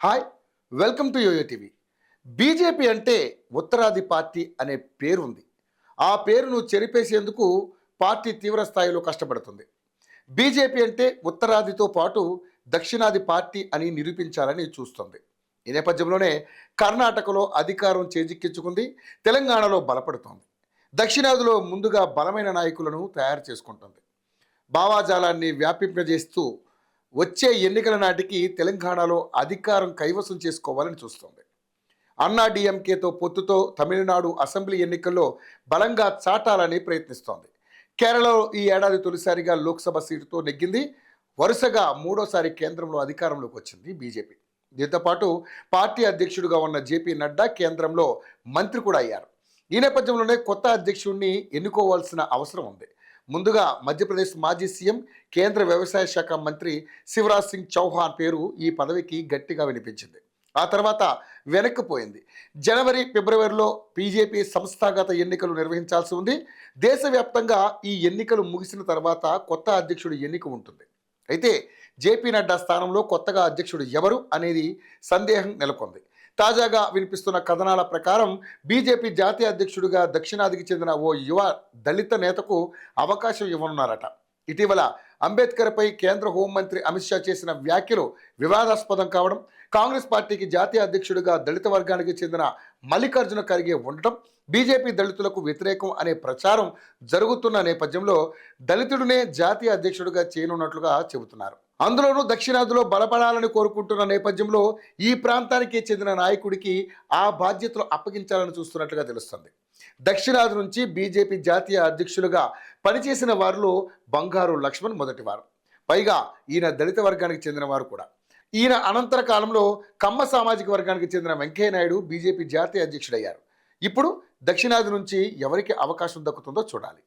Hi, welcome to YoYo TV. BJP అంటే ఉత్తరాది party అనే పేరు ఉంది. ఆ పేరును చెరిపేసేందుకు పార్టీ తీవ్ర స్థాయిలో కష్టపడుతుంది. బీజేపీ అంటే ఉత్తరాదితో పాటు దక్షిణాది పార్టీ అని నిరూపించాలని చూస్తుంది. ఈ నేపథ్యంలోనే కర్ణాటకలో అధికారం చేజిక్కించుకుంది, తెలంగాణలో బలపడుతోంది. దక్షిణాదిలో ముందుగా బలమైన నాయకులను తయారు చేసుకుంటుంది. భావాజాలాన్ని వ్యాపింపజేస్తూ వచ్చే ఎన్నికల నాటికి తెలంగాణలో అధికారం కైవసం చేసుకోవాలని చూస్తోంది. అన్నా డిఎంకేతో పొత్తుతో తమిళనాడు అసెంబ్లీ ఎన్నికల్లో బలంగా చాటాలని ప్రయత్నిస్తోంది. కేరళలో ఈ ఏడాది తొలిసారిగా లోక్సభ సీటుతో నెగ్గింది. వరుసగా మూడోసారి కేంద్రంలో అధికారంలోకి వచ్చింది బీజేపీ. దీంతో పాటు పార్టీ అధ్యక్షుడిగా ఉన్న జేపీ నడ్డా కేంద్రంలో మంత్రి కూడా అయ్యారు. ఈ నేపథ్యంలోనే కొత్త అధ్యక్షుడిని ఎన్నుకోవాల్సిన అవసరం ఉంది. ముందుగా మధ్యప్రదేశ్ మాజీ సీఎం, కేంద్ర వ్యవసాయ శాఖ మంత్రి శివరాజ్ సింగ్ చౌహాన్ పేరు ఈ పదవికి గట్టిగా వినిపించింది. ఆ తర్వాత వెనక్కిపోయింది. జనవరి, ఫిబ్రవరిలో బీజేపీ సంస్థాగత ఎన్నికలు నిర్వహించాల్సి ఉంది. దేశవ్యాప్తంగా ఈ ఎన్నికలు ముగిసిన తర్వాత కొత్త అధ్యక్షుడి ఎన్నిక ఉంటుంది. అయితే జేపీ నడ్డా స్థానంలో కొత్తగా అధ్యక్షుడు ఎవరు అనేది సందేహం నెలకొంది. తాజాగా వినిపిస్తున్న కథనాల ప్రకారం బీజేపీ జాతీయ అధ్యక్షుడిగా దక్షిణాదికి చెందిన ఓ యువ దళిత నేతకు అవకాశం ఇవ్వనున్నారట. ఇటీవల అంబేద్కర్పై కేంద్ర హోంమంత్రి అమిత్ షా చేసిన వ్యాఖ్యలు వివాదాస్పదం కావడం, కాంగ్రెస్ పార్టీకి జాతీయ అధ్యక్షుడిగా దళిత వర్గానికి చెందిన మల్లికార్జున ఖర్గే ఉండటం, బీజేపీ దళితులకు వ్యతిరేకం అనే ప్రచారం జరుగుతున్న నేపథ్యంలో దళితుడినే జాతీయ అధ్యక్షుడిగా చేయనున్నట్లుగా చెబుతున్నారు. అందులోనూ దక్షిణాదిలో బలపడాలని కోరుకుంటున్న నేపథ్యంలో ఈ ప్రాంతానికి చెందిన నాయకుడికి ఆ బాధ్యతలు అప్పగించాలని చూస్తున్నట్లుగా తెలుస్తుంది. దక్షిణాది నుంచి బీజేపీ జాతీయ అధ్యక్షులుగా పనిచేసిన వారిలో బంగారు లక్ష్మణ్ మొదటివారు. పైగా ఈయన దళిత వర్గానికి చెందిన వారు కూడా. ఈయన అనంతర కాలంలో కమ్మ సామాజిక వర్గానికి చెందిన వెంకయ్యనాయుడు బీజేపీ జాతీయ అధ్యక్షుడయ్యారు. ఇప్పుడు దక్షిణాది నుంచి ఎవరికి అవకాశం దక్కుతుందో చూడాలి.